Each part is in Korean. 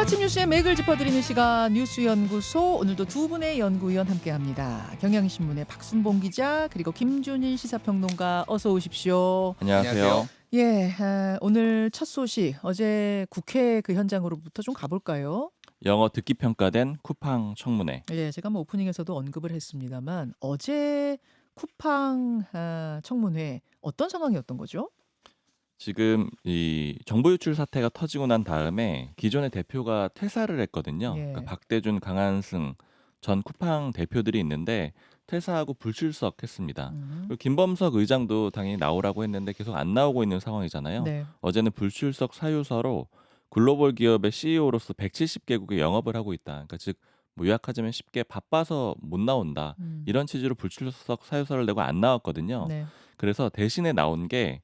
아침 뉴스의 맥을 짚어드리는 시간 뉴스연구소, 오늘도 두 분의 연구위원 함께합니다. 경향신문의 박순봉 기자 그리고 김준일 시사평론가, 어서 오십시오. 안녕하세요. 예, 오늘 첫 소식, 어제 국회 그 현장으로부터 좀 가볼까요? 영어 듣기 평가된 쿠팡 청문회. 예, 제가 뭐 오프닝에서도 언급을 했습니다만 어제 쿠팡 청문회 어떤 상황이었던 거죠? 지금 이 정보 유출 사태가 터지고 난 다음에 기존의 대표가 퇴사를 했거든요. 예. 그러니까 박대준, 강한승 전 쿠팡 대표들이 있는데 퇴사하고 불출석했습니다. 그리고 김범석 의장도 당연히 나오라고 했는데 계속 안 나오고 있는 상황이잖아요. 네. 어제는 불출석 사유서로 글로벌 기업의 CEO로서 170개국에 영업을 하고 있다. 그러니까 즉 뭐 요약하자면 쉽게 바빠서 못 나온다. 이런 취지로 불출석 사유서를 내고 안 나왔거든요. 네. 그래서 대신에 나온 게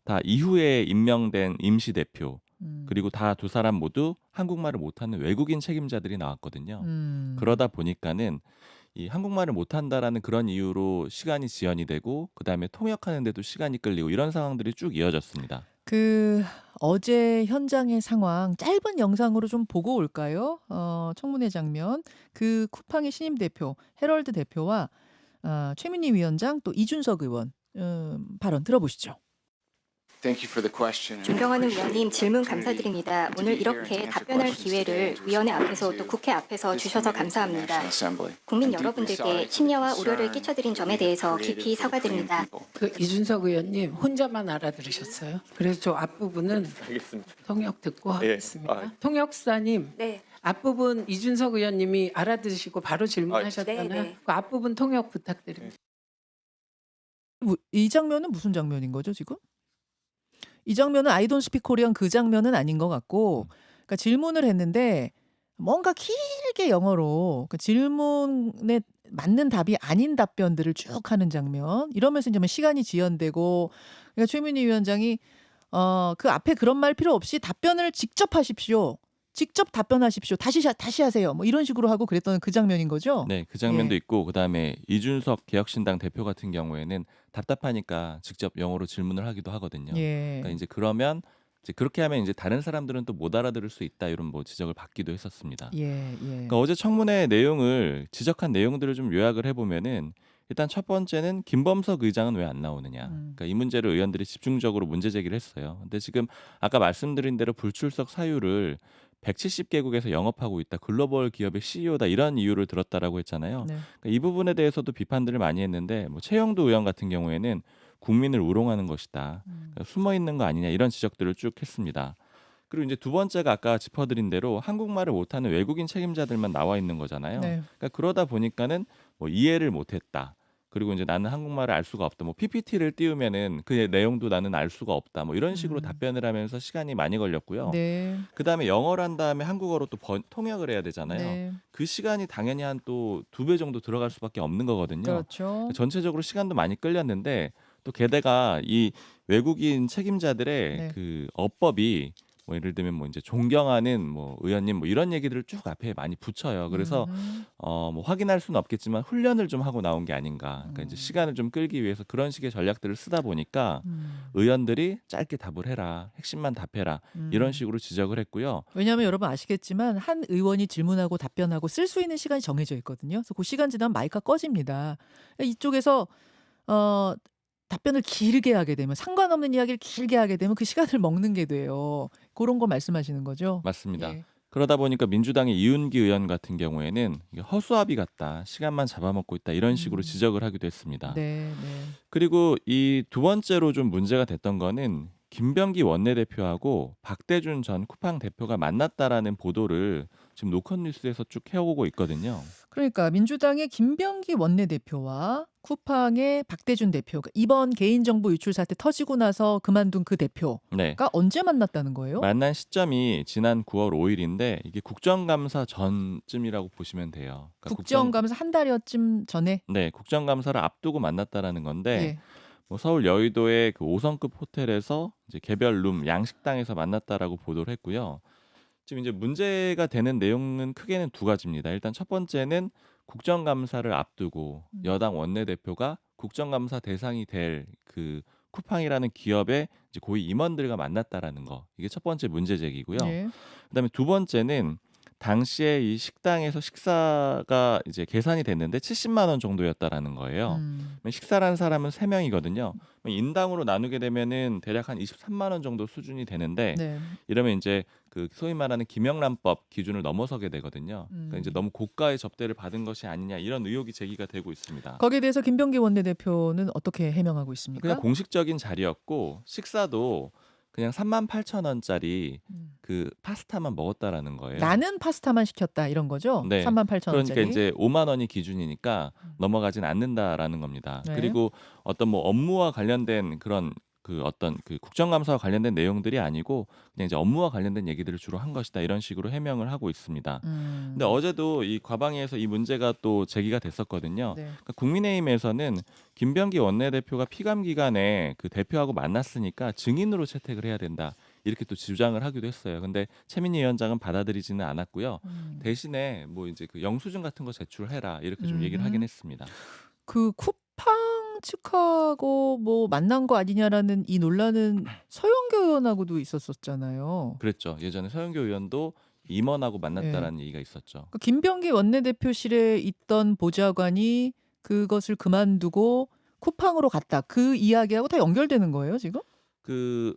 다 이후에 임명된 임시 대표, 그리고 다 두 사람 모두 한국말을 못하는 외국인 책임자들이 나왔거든요. 그러다 보니까는 이 한국말을 못한다라는 그런 이유로 시간이 지연이 되고 그다음에 통역하는 데도 시간이 끌리고 이런 상황들이 쭉 이어졌습니다. 그 어제 현장의 상황 짧은 영상으로 좀 보고 올까요? 청문회 장면. 그 쿠팡의 신임 대표 헤럴드 대표와 최민희 위원장 또 이준석 의원 발언 들어보시죠. 존경하는 위원님, 질문 감사드립니다. 오늘 이렇게 답변할 기회를 위원회 앞에서 또 국회 앞에서 주셔서 감사합니다. 국민 여러분들께 심려와 우려를 끼쳐드린 점에 대해서 깊이 사과드립니다. 그 이준석 의원님 혼자만 알아들으셨어요. 그래서 저 앞부분은 통역 듣고 하겠습니다. 통역사님, 네, 앞부분 이준석 의원님이 알아들으시고 바로 질문하셨잖아요. 네. 그 앞부분 통역 부탁드립니다. 이 장면은 무슨 장면인 거죠, 지금? 이 장면은 I don't speak Korean 그 장면은 아닌 것 같고, 그러니까 질문을 했는데 뭔가 길게 영어로 그 질문에 맞는 답이 아닌 답변들을 쭉 하는 장면. 이러면서 이제 뭐 시간이 지연되고, 그러니까 최민희 위원장이 그 앞에 그런 말 필요 없이 답변을 직접 하십시오. 직접 답변하십시오. 다시 하세요. 뭐 이런 식으로 하고 그랬던 그 장면인 거죠? 네, 그 장면도 예. 있고 그다음에 이준석 개혁신당 대표 같은 경우에는 답답하니까 직접 영어로 질문을 하기도 하거든요. 예. 그러니까 이제 그러면 이제 그렇게 하면 이제 다른 사람들은 또 못 알아들을 수 있다 이런 뭐 지적을 받기도 했었습니다. 예. 그러니까 어제 청문회 내용을 지적한 내용들을 좀 요약을 해보면은 일단 첫 번째는 김범석 의장은 왜 안 나오느냐. 그러니까 이 문제를 의원들이 집중적으로 문제 제기를 했어요. 근데 지금 아까 말씀드린 대로 불출석 사유를 170개국에서 영업하고 있다. 글로벌 기업의 CEO다. 이런 이유를 들었다라고 했잖아요. 네. 그러니까 이 부분에 대해서도 비판들을 많이 했는데 뭐 최영두 의원 같은 경우에는 국민을 우롱하는 것이다. 그러니까 숨어 있는 거 아니냐 이런 지적들을 쭉 했습니다. 그리고 이제 두 번째가 아까 짚어드린 대로 한국말을 못하는 외국인 책임자들만 나와 있는 거잖아요. 네. 그러니까 그러다 보니까는 뭐 이해를 못했다. 그리고 이제 나는 한국말을 알 수가 없다. 뭐 PPT를 띄우면은 그 내용도 나는 알 수가 없다. 뭐 이런 식으로 답변을 하면서 시간이 많이 걸렸고요. 네. 그다음에 영어를 한 다음에 한국어로 또 통역을 해야 되잖아요. 네. 그 시간이 당연히 한 또 2배 정도 들어갈 수밖에 없는 거거든요. 그렇죠. 전체적으로 시간도 많이 끌렸는데 또 게다가 이 외국인 책임자들의 네. 그 어법이 뭐 예를 들면 뭐 이제 존경하는 뭐 의원님 뭐 이런 얘기들을 쭉 앞에 많이 붙여요. 그래서 뭐 확인할 수는 없겠지만 훈련을 좀 하고 나온 게 아닌가. 그러니까 이제 시간을 좀 끌기 위해서 그런 식의 전략들을 쓰다 보니까 의원들이 짧게 답을 해라, 핵심만 답해라 이런 식으로 지적을 했고요. 왜냐하면 여러분 아시겠지만 한 의원이 질문하고 답변하고 쓸 수 있는 시간이 정해져 있거든요. 그래서 그 시간 지나면 마이크가 꺼집니다. 이쪽에서 답변을 길게 하게 되면, 상관없는 이야기를 길게 하게 되면 그 시간을 먹는 게 돼요. 그런 거 말씀하시는 거죠? 맞습니다. 예. 그러다 보니까 민주당의 이윤기 의원 같은 경우에는 이게 허수아비 같다, 시간만 잡아먹고 있다 이런 식으로 지적을 하기도 했습니다. 네, 네. 그리고 이 두 번째로 좀 문제가 됐던 거는 김병기 원내대표하고 박대준 전 쿠팡 대표가 만났다라는 보도를 지금 노컷 뉴스에서 쭉 해오고 있거든요. 그러니까 민주당의 김병기 원내대표와 쿠팡의 박대준 대표, 그러니까 이번 개인정보 유출 사태 터지고 나서 그만둔 그 대표가 네. 언제 만났다는 거예요? 만난 시점이 지난 9월 5일인데 이게 국정감사 전쯤이라고 보시면 돼요. 그러니까 국정감사 한 달여쯤 전에. 네, 국정감사를 앞두고 만났다라는 건데 예. 뭐 서울 여의도의 그 5성급 호텔에서 이제 개별 룸 양식당에서 만났다라고 보도를 했고요. 지금 이제 문제가 되는 내용은 크게는 두 가지입니다. 일단 첫 번째는 국정감사를 앞두고 여당 원내대표가 국정감사 대상이 될 그 쿠팡이라는 기업의 이제 고위 임원들과 만났다라는 거. 이게 첫 번째 문제 제기고요. 예. 그다음에 두 번째는 당시에 이 식당에서 식사가 이제 계산이 됐는데 70만 원 정도였다라는 거예요. 식사라는 사람은 3명이거든요. 인당으로 나누게 되면은 대략 한 23만 원 정도 수준이 되는데 네. 이러면 이제 그 소위 말하는 김영란법 기준을 넘어서게 되거든요. 그러니까 이제 너무 고가의 접대를 받은 것이 아니냐 이런 의혹이 제기가 되고 있습니다. 거기에 대해서 김병기 원내대표는 어떻게 해명하고 있습니까? 그냥 공식적인 자리였고 식사도 그냥 38,000원짜리 그 파스타만 먹었다라는 거예요. 나는 파스타만 시켰다 이런 거죠? 네. 38,000원짜리. 그러니까 이제 5만 원이 기준이니까 넘어가진 않는다라는 겁니다. 네. 그리고 어떤 뭐 업무와 관련된 그런 그 어떤 그 국정감사와 관련된 내용들이 아니고 그냥 이제 업무와 관련된 얘기들을 주로 한 것이다 이런 식으로 해명을 하고 있습니다. 근데 어제도 이 과방위에서 이 문제가 또 제기가 됐었거든요. 네. 그러니까 국민의힘에서는 김병기 원내대표가 피감 기간에 그 대표하고 만났으니까 증인으로 채택을 해야 된다. 이렇게 또 주장을 하기도 했어요. 근데 최민희 위원장은 받아들이지는 않았고요. 대신에 뭐 이제 그 영수증 같은 거 제출해라 이렇게 좀 얘기를 하긴 했습니다. 그 쿠팡 측하고 뭐 만난 거 아니냐라는 이 논란은 서영교 의원하고도 있었었잖아요. 그랬죠. 예전에 서영교 의원도 임원하고 만났다라는 얘기가 있었죠. 그 김병기 원내대표실에 있던 보좌관이 그것을 그만두고 쿠팡으로 갔다. 그 이야기하고 다 연결되는 거예요, 지금? 그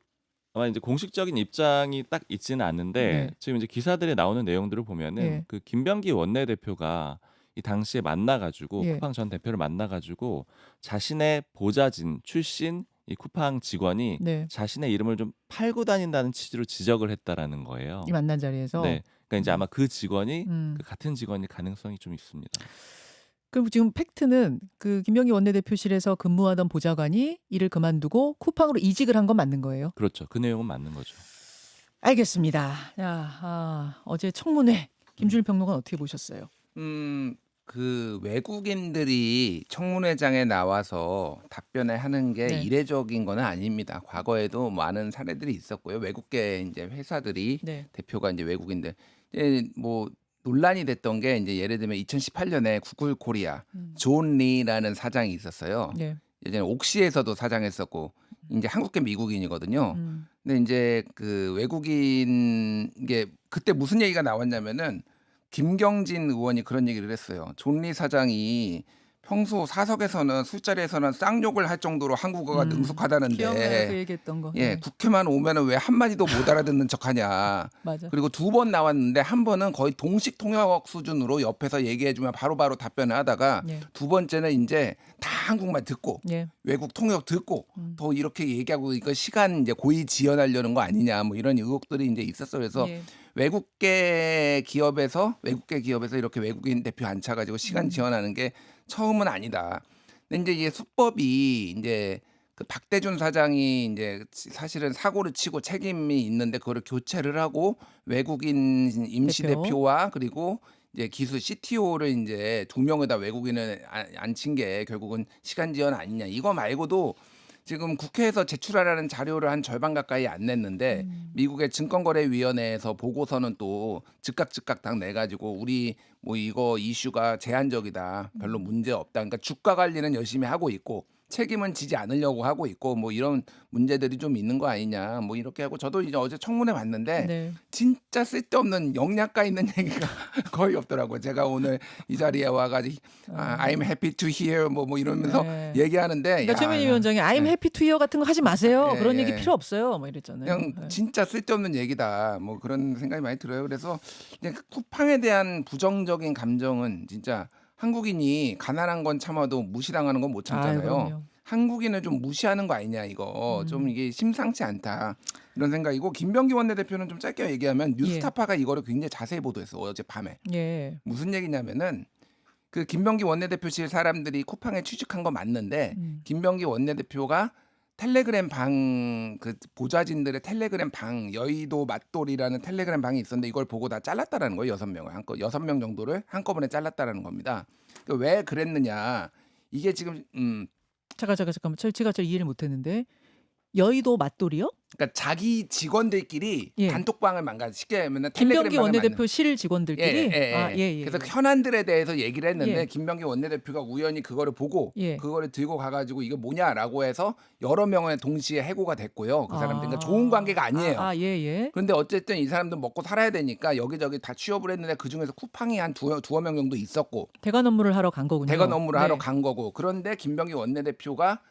아마 이제 공식적인 입장이 딱 있지는 않는데 네. 지금 이제 기사들에 나오는 내용들을 보면은 네. 그 김병기 원내대표가 이 당시에 만나가지고 예. 쿠팡 전 대표를 만나가지고 자신의 보좌진 출신 이 쿠팡 직원이 네. 자신의 이름을 좀 팔고 다닌다는 취지로 지적을 했다라는 거예요. 이 만난 자리에서. 네, 그러니까 이제 아마 그 직원이 음. 그 같은 직원일 가능성이 좀 있습니다. 그럼 지금 팩트는 그 김병기 원내대표실에서 근무하던 보좌관이 일을 그만두고 쿠팡으로 이직을 한 건 맞는 거예요? 그렇죠. 그 내용은 맞는 거죠. 알겠습니다. 어제 청문회 김준일 평론가는 어떻게 보셨어요? 그 외국인들이 청문회장에 나와서 답변을 하는 게 네. 이례적인 거는 아닙니다. 과거에도 많은 사례들이 있었고요. 외국계 이제 회사들이 네. 대표가 이제 외국인들 이제 뭐 논란이 됐던 게 이제 예를 들면 2018년에 구글 코리아 존 리라는 사장이 있었어요. 네. 예전에 옥시에서도 사장했었고 이제 한국계 미국인이거든요. 근데 이제 그 외국인 게 그때 무슨 얘기가 나왔냐면은 김경진 의원이 그런 얘기를 했어요. 존 리 사장이 평소 사석에서는 술자리에서는 쌍욕을 할 정도로 한국어가 기억나요? 그 능숙하다는데 얘기했던 거. 예, 네. 국회만 오면은 왜 한마디도 못 알아듣는 척하냐. 맞아. 그리고 2번 나왔는데 한 번은 거의 동식 통역 수준으로 옆에서 얘기해주면 바로바로 답변을 하다가 예. 2번째는 이제 다 한국말 듣고 예. 외국 통역 듣고 더 이렇게 얘기하고 이거 시간 이제 고의 지연하려는 거 아니냐 뭐 이런 의혹들이 이제 있었어요. 그래서 예. 외국계 기업에서 이렇게 외국인 대표 앉혀가지고 시간 지연하는 게 처음은 아니다. 근데 이제 이게 수법이 이제 그 박대준 사장이 이제 사실은 사고를 치고 책임이 있는데 그거를 교체를 하고 외국인 임시 대표. 대표와 그리고 이제 기술 CTO를 이제 2명에다 외국인을 앉힌 게 결국은 시간 지연 아니냐. 이거 말고도 지금 국회에서 제출하라는 자료를 한 절반 가까이 안 냈는데 미국의 증권거래위원회에서 보고서는 또 즉각 다 내가지고 우리 뭐 이거 이슈가 제한적이다, 별로 문제 없다. 그러니까 주가 관리는 열심히 하고 있고 책임은 지지 않으려고 하고 있고 뭐 이런 문제들이 좀 있는 거 아니냐 뭐 이렇게 하고 저도 이제 어제 청문회 봤는데 네. 진짜 쓸데없는 영양가 있는 얘기가 거의 없더라고요. 제가 오늘 이 자리에 와가지고 I'm happy to hear 뭐 이러면서 네. 얘기하는데 그러니까 야, 최민희 위원장이 I'm happy to hear 같은 거 하지 마세요. 예, 그런 예. 얘기 필요 없어요. 뭐 이랬잖아요. 그냥 네. 진짜 쓸데없는 얘기다. 뭐 그런 생각이 많이 들어요. 그래서 이제 쿠팡에 대한 부정적인 감정은 진짜 한국인이 가난한 건 참아도 무시당하는 건 못 참잖아요. 그럼요. 한국인을 좀 무시하는 거 아니냐 이거 좀 이게 심상치 않다 이런 생각이고 김병기 원내대표는 좀 짧게 얘기하면 뉴스타파가 이거를 굉장히 자세히 보도했어 어젯밤에. 예. 무슨 얘기냐면은 그 김병기 원내대표실 사람들이 쿠팡에 취직한 거 맞는데 김병기 원내대표가 텔레그램 방 그 보좌진들의 텔레그램 방 여의도 맛돌이라는 텔레그램 방이 있었는데 이걸 보고 다 잘랐다라는 거예요. 6명 정도를 한꺼번에 잘랐다라는 겁니다. 왜 그랬느냐 이게 지금 잠깐만. 제가 잘 이해를 못했는데 여의도 맞돌이요? 그러니까 자기 직원들끼리 예. 단톡방을 쉽게 하면 김병기 원내대표 실 직원들끼리. 예. 그래서 현안들에 대해서 얘기를 했는데 예. 김병기 원내대표가 우연히 그거를 보고 예. 그거를 들고 가가지고 이거 뭐냐라고 해서 여러 명을 동시에 해고가 됐고요. 그 사람들 그러니까 좋은 관계가 아니에요. 예. 그런데 어쨌든 이 사람들 먹고 살아야 되니까 여기저기 다 취업을 했는데 그 중에서 쿠팡이 한 두어 명 정도 있었고 대관 업무를 하러 간 거군요. 대관 업무를 네. 하러 간 거고 그런데 김병기 원내대표가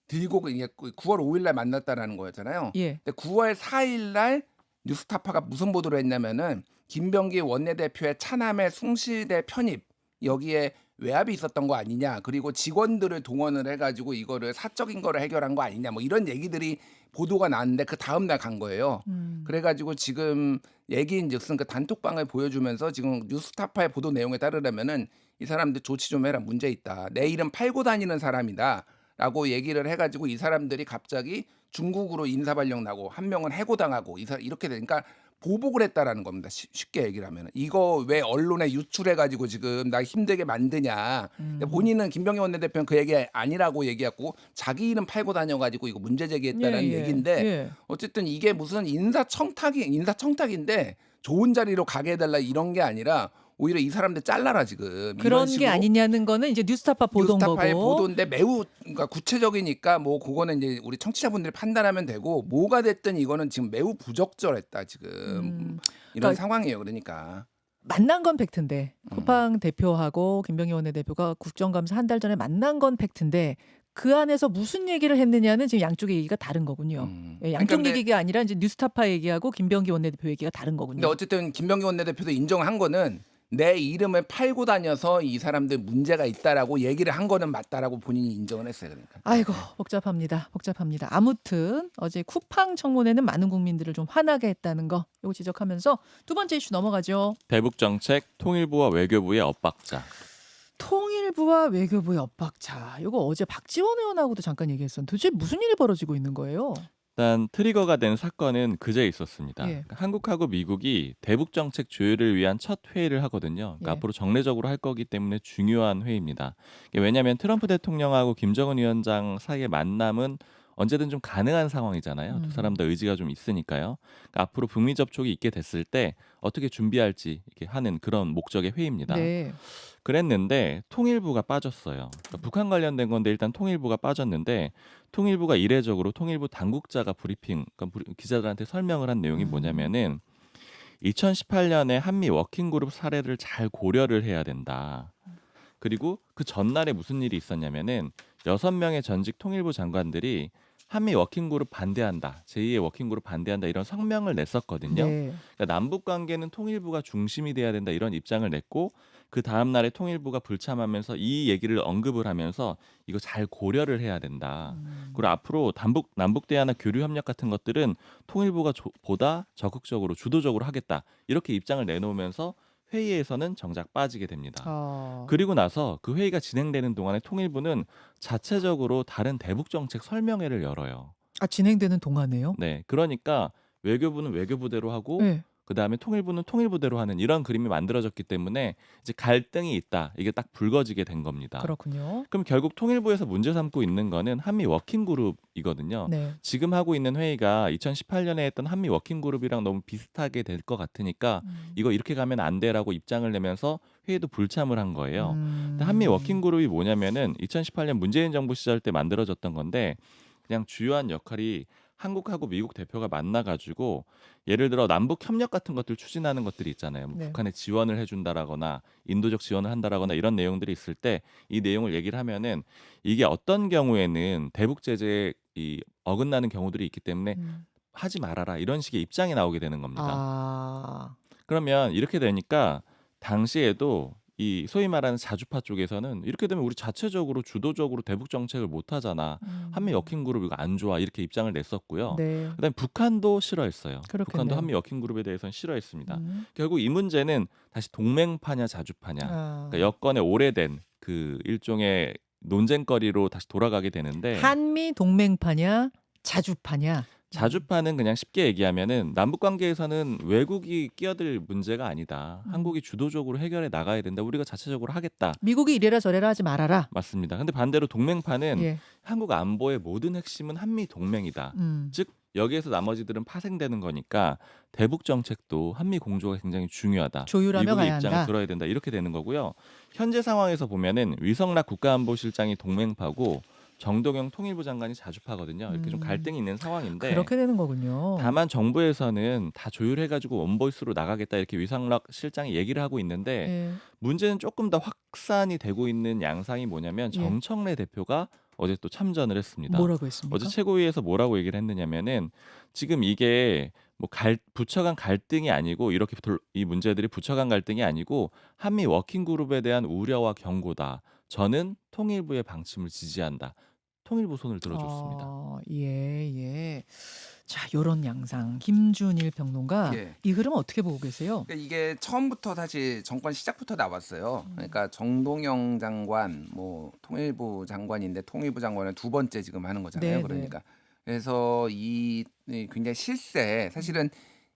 들고 이게 9월 5일 날 만났다라는 거였잖아요. 예. 근데 9월 4일 날 뉴스타파가 무슨 보도를 했냐면은 김병기 원내대표의 차남의 숭실대 편입 여기에 외압이 있었던 거 아니냐 그리고 직원들을 동원을 해가지고 이거를 사적인 거를 해결한 거 아니냐 뭐 이런 얘기들이 보도가 나왔는데 그 다음 날 간 거예요. 그래가지고 지금 얘기인즉슨 그 단톡방을 보여주면서 지금 뉴스타파의 보도 내용에 따르려면은 이 사람들 조치 좀 해라 문제 있다. 내 이름 팔고 다니는 사람이다. 라고 얘기를 해가지고 이 사람들이 갑자기 중국으로 인사발령 나고 한 명은 해고당하고 이렇게 되니까 보복을 했다라는 겁니다. 쉽게 얘기를 하면 이거 왜 언론에 유출해가지고 지금 나 힘들게 만드냐. 본인은 김병기 원내대표는 그 얘기 아니라고 얘기했고 자기 이름 팔고 다녀가지고 이거 문제 제기했다는 얘기인데 어쨌든 이게 무슨 인사청탁인데 좋은 자리로 가게 해달라 이런 게 아니라 오히려 이 사람들 잘라라 지금 그런 게 아니냐는 거는 이제 뉴스타파 보도인 뉴스타파의 거고. 보도인데 매우 그러니까 구체적이니까 뭐 그거는 이제 우리 청취자분들이 판단하면 되고 뭐가 됐든 이거는 지금 매우 부적절했다 지금 이런 그러니까 상황이에요. 그러니까 만난 건 팩트인데 쿠팡 대표하고 김병기 원내대표가 국정감사 한 달 전에 만난 건 팩트인데 그 안에서 무슨 얘기를 했느냐는 지금 양쪽의 얘기가 다른 거군요. 예, 양쪽 그러니까 얘기가 아니라 이제 뉴스타파 얘기하고 김병기 원내대표 얘기가 다른 거군요. 근데 어쨌든 김병기 원내대표도 인정한 거는 내 이름을 팔고 다녀서 이 사람들 문제가 있다라고 얘기를 한 거는 맞다라고 본인이 인정을 했어요. 그러니까. 아이고 복잡합니다. 아무튼 어제 쿠팡 청문회는 많은 국민들을 좀 화나게 했다는 거 이거 지적하면서 두 번째 이슈 넘어가죠. 대북 정책 통일부와 외교부의 엇박자. 통일부와 외교부의 엇박자. 이거 어제 박지원 의원하고도 잠깐 얘기했었는데 도대체 무슨 일이 벌어지고 있는 거예요? 일단 트리거가 된 사건은 그제 있었습니다. 예. 그러니까 한국하고 미국이 대북 정책 조율을 위한 첫 회의를 하거든요. 그러니까 예. 앞으로 정례적으로 할 거기 때문에 중요한 회의입니다. 이게 왜냐하면 트럼프 대통령하고 김정은 위원장 사이의 만남은 언제든 좀 가능한 상황이잖아요. 두 사람 다 의지가 좀 있으니까요. 그러니까 앞으로 북미 접촉이 있게 됐을 때 어떻게 준비할지 이렇게 하는 그런 목적의 회의입니다. 네. 그랬는데 통일부가 빠졌어요. 그러니까 북한 관련된 건데 일단 통일부가 빠졌는데 통일부가 이례적으로 통일부 당국자가 브리핑, 그러니까 기자들한테 설명을 한 내용이 뭐냐면은 2018년에 한미 워킹그룹 사례를 잘 고려를 해야 된다. 그리고 그 전날에 무슨 일이 있었냐면은 6명의 전직 통일부 장관들이 한미 워킹그룹 반대한다. 제2의 워킹그룹 반대한다. 이런 성명을 냈었거든요. 네. 그러니까 남북 관계는 통일부가 중심이 돼야 된다. 이런 입장을 냈고 그 다음 날에 통일부가 불참하면서 이 얘기를 언급을 하면서 이거 잘 고려를 해야 된다. 그리고 앞으로 남북 대화나 교류 협력 같은 것들은 통일부가 보다 적극적으로 주도적으로 하겠다. 이렇게 입장을 내놓으면서 회의에서는 정작 빠지게 됩니다. 그리고 나서 그 회의가 진행되는 동안에 통일부는 자체적으로 다른 대북 정책 설명회를 열어요. 아 진행되는 동안에요? 네, 그러니까 외교부는 외교부대로 하고 네. 그다음에 통일부는 통일부대로 하는 이런 그림이 만들어졌기 때문에 이제 갈등이 있다. 이게 딱 불거지게 된 겁니다. 그렇군요. 그럼 결국 통일부에서 문제 삼고 있는 거는 한미 워킹그룹이거든요. 네. 지금 하고 있는 회의가 2018년에 했던 한미 워킹그룹이랑 너무 비슷하게 될 것 같으니까 이거 이렇게 가면 안 돼라고 입장을 내면서 회의도 불참을 한 거예요. 근데 한미 워킹그룹이 뭐냐면은 2018년 문재인 정부 시절 때 만들어졌던 건데 그냥 주요한 역할이 한국하고 미국 대표가 만나가지고 예를 들어 남북 협력 같은 것들 추진하는 것들이 있잖아요. 뭐 네. 북한에 지원을 해준다라거나 인도적 지원을 한다라거나 이런 내용들이 있을 때 이 내용을 얘기를 하면은 이게 어떤 경우에는 대북 제재에 이 어긋나는 경우들이 있기 때문에 하지 말아라 이런 식의 입장이 나오게 되는 겁니다. 그러면 이렇게 되니까 당시에도 이 소위 말하는 자주파 쪽에서는 이렇게 되면 우리 자체적으로 주도적으로 대북 정책을 못 하잖아. 한미 워킹그룹 이거 안 좋아. 이렇게 입장을 냈었고요. 네. 그다음에 북한도 싫어했어요. 그렇겠네요. 북한도 한미 워킹그룹에 대해서는 싫어했습니다. 결국 이 문제는 다시 동맹파냐 자주파냐. 그러니까 여건의 오래된 그 일종의 논쟁거리로 다시 돌아가게 되는데 한미 동맹파냐 자주파냐. 자주파는 그냥 쉽게 얘기하면은 남북 관계에서는 외국이 끼어들 문제가 아니다. 한국이 주도적으로 해결해 나가야 된다. 우리가 자체적으로 하겠다. 미국이 이래라 저래라 하지 말아라. 맞습니다. 근데 반대로 동맹파는 예. 한국 안보의 모든 핵심은 한미 동맹이다. 즉 여기에서 나머지들은 파생되는 거니까 대북 정책도 한미 공조가 굉장히 중요하다. 조율하며 미국의 가야 입장을 한다. 들어야 된다. 이렇게 되는 거고요. 현재 상황에서 보면은 위성락 국가안보실장이 동맹파고 정동영 통일부 장관이 자주파거든요. 이렇게 좀 갈등이 있는 상황인데 그렇게 되는 거군요. 다만 정부에서는 다 조율해가지고 원보이스로 나가겠다 이렇게 위성락 실장이 얘기를 하고 있는데 예. 문제는 조금 더 확산이 되고 있는 양상이 뭐냐면 예. 정청래 대표가 어제 또 참전을 했습니다. 뭐라고 했습니까? 어제 최고위에서 뭐라고 얘기를 했느냐면은 지금 이게 뭐 부처 간 갈등이 아니고 이렇게 이 문제들이 부처 간 갈등이 아니고 한미 워킹 그룹에 대한 우려와 경고다. 저는 통일부의 방침을 지지한다. 통일부 손을 들어줬습니다. 예, 예. 자, 요런 양상. 김준일 평론가 예. 이 흐름 어떻게 보고 계세요? 그러니까 이게 처음부터 사실 정권 시작부터 나왔어요. 그러니까 정동영 장관, 뭐 통일부 장관인데 통일부 장관은 두 번째 지금 하는 거잖아요. 네, 그러니까 그래서 이 굉장히 실세 사실은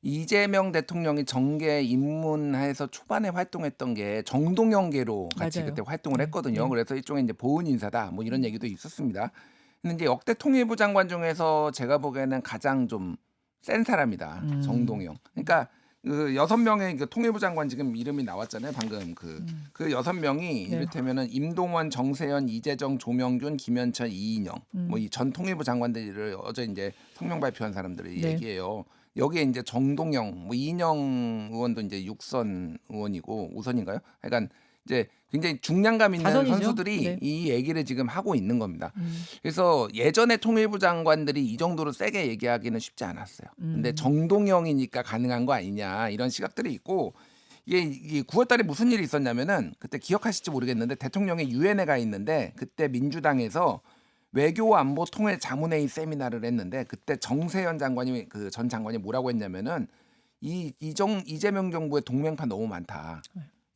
이재명 대통령이 정계 입문해서 초반에 활동했던 게 정동영계로 같이 맞아요. 그때 활동을 네, 했거든요. 네. 그래서 일종의 이제 보훈 인사다 뭐 이런 얘기도 있었습니다. 근데 이제 역대 통일부 장관 중에서 제가 보기에는 가장 좀 센 사람이다. 정동영. 그러니까 그 6명의 그 통일부 장관 지금 이름이 나왔잖아요. 방금 그 6명이 네. 이를테면은 임동원, 정세현, 이재정, 조명균, 김현철, 이인영 뭐 이 전 통일부 장관들을 어제 이제 성명 발표한 사람들이 네. 얘기해요. 여기에 이제 정동영, 뭐 이인영 의원도 이제 6선 의원이고 5선인가요? 하여간 이제 굉장히 중량감 있는 다선이죠. 선수들이 네. 이 얘기를 지금 하고 있는 겁니다. 그래서 예전에 통일부 장관들이 이 정도로 세게 얘기하기는 쉽지 않았어요. 근데 정동영이니까 가능한 거 아니냐 이런 시각들이 있고 이게 9월 달에 무슨 일이 있었냐면은 그때 기억하실지 모르겠는데 대통령이 유엔에 가 있는데 그때 민주당에서 외교 안보 통일 자문회의 세미나를 했는데 그때 정세현 장관이 그 전 장관이 뭐라고 했냐면은 이재명 정부의 동맹파 너무 많다.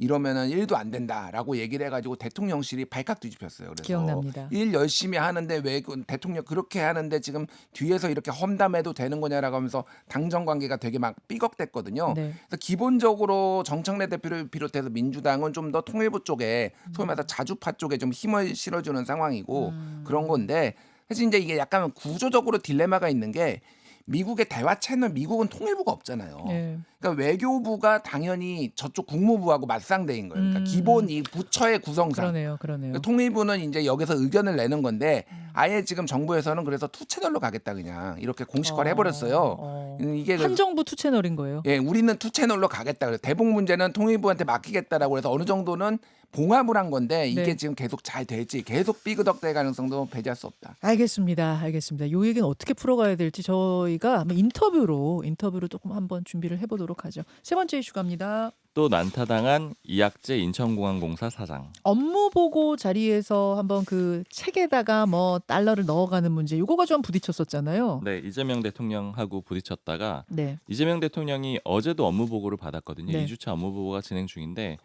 이러면은 일도 안 된다라고 얘기를 해가지고 대통령실이 발칵 뒤집혔어요. 그래서 기억납니다. 일 열심히 하는데 왜 대통령 그렇게 하는데 지금 뒤에서 이렇게 험담해도 되는 거냐라고 하면서 당정 관계가 되게 막 삐걱댔거든요. 네. 그래서 기본적으로 정청래 대표를 비롯해서 민주당은 좀 더 통일부 쪽에 소위 말해서 자주파 쪽에 좀 힘을 실어주는 상황이고 그런 건데 사실 이제 이게 약간 구조적으로 딜레마가 있는 게 미국의 대화 채널 미국은 통일부가 없잖아요. 네. 그러니까 외교부가 당연히 저쪽 국무부하고 맞상대인 거예요. 그러니까 기본 이 부처의 구성상. 그러네요. 그러니까 통일부는 이제 여기서 의견을 내는 건데 아예 지금 정부에서는 그래서 투 채널로 가겠다 그냥 이렇게 공식화를 해버렸어요. 이게 한 정부 투 채널인 거예요. 예, 우리는 투 채널로 가겠다. 그래서 대북 문제는 통일부한테 맡기겠다라고 해서 어느 정도는 봉합을 한 건데 이게 네. 지금 계속 잘 될지 계속 삐그덕될 가능성도 배제할 수 없다. 알겠습니다. 알겠습니다. 요 얘기는 어떻게 풀어가야 될지 저희가 한번 인터뷰로 조금 한번 준비를 해보도록 하죠. 세 번째 이슈 갑니다. 또 난타당한 이학재 인천공항공사 사장. 업무 보고 자리에서 한번 그 책에다가 뭐 달러를 넣어가는 문제 요거가 좀 부딪혔었잖아요. 네, 이재명 대통령하고 부딪혔다가 네. 이재명 대통령이 어제도 업무 보고를 받았거든요. 네. 2주차 업무 보고가 진행 중인데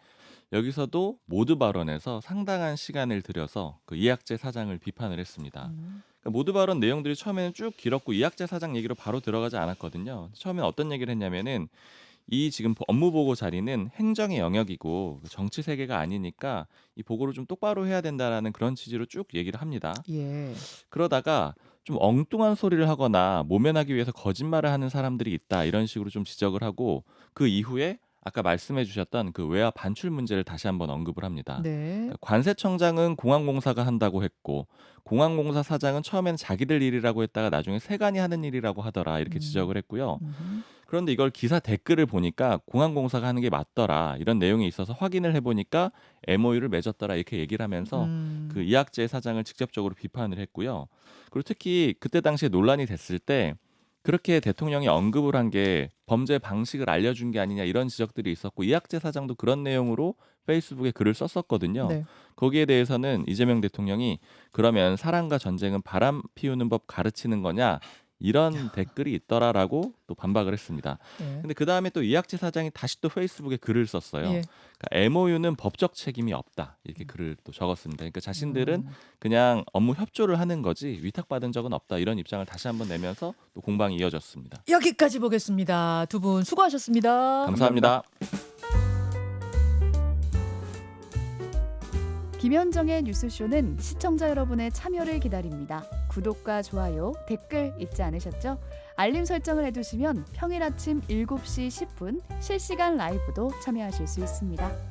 여기서도 모두 발언에서 상당한 시간을 들여서 그 이학재 사장을 비판을 했습니다. 그러니까 모두 발언 내용들이 처음에는 쭉 길었고 이학재 사장 얘기로 바로 들어가지 않았거든요. 처음엔 어떤 얘기를 했냐면은 이 지금 업무 보고 자리는 행정의 영역이고 정치 세계가 아니니까 이 보고를 좀 똑바로 해야 된다라는 그런 취지로 쭉 얘기를 합니다. 예. 그러다가 좀 엉뚱한 소리를 하거나 모면하기 위해서 거짓말을 하는 사람들이 있다 이런 식으로 좀 지적을 하고 그 이후에 아까 말씀해 주셨던 그 외화 반출 문제를 다시 한번 언급을 합니다. 네. 그러니까 관세청장은 공항공사가 한다고 했고 공항공사 사장은 처음에는 자기들 일이라고 했다가 나중에 세간이 하는 일이라고 하더라 이렇게 지적을 했고요. 그런데 이걸 기사 댓글을 보니까 공항공사가 하는 게 맞더라 이런 내용이 있어서 확인을 해보니까 MOU를 맺었더라 이렇게 얘기를 하면서 그 이학재 사장을 직접적으로 비판을 했고요. 그리고 특히 그때 당시에 논란이 됐을 때 그렇게 대통령이 언급을 한 게 범죄 방식을 알려준 게 아니냐 이런 지적들이 있었고 이학재 사장도 그런 내용으로 페이스북에 글을 썼었거든요. 네. 거기에 대해서는 이재명 대통령이 그러면 사랑과 전쟁은 바람 피우는 법 가르치는 거냐 이런 댓글이 있더라라고 또 반박을 했습니다. 예. 근데 그 다음에 또 이학재 사장이 다시 또 페이스북에 글을 썼어요. 예. 그러니까 MOU는 법적 책임이 없다 이렇게 글을 또 적었습니다. 그러니까 자신들은 그냥 업무 협조를 하는 거지 위탁받은 적은 없다 이런 입장을 다시 한번 내면서 또 공방이 이어졌습니다. 여기까지 보겠습니다. 두 분 수고하셨습니다. 감사합니다. 김현정의 뉴스쇼는 시청자 여러분의 참여를 기다립니다. 구독과 좋아요, 댓글 잊지 않으셨죠? 알림 설정을 해두시면 평일 아침 7시 10분 실시간 라이브도 참여하실 수 있습니다.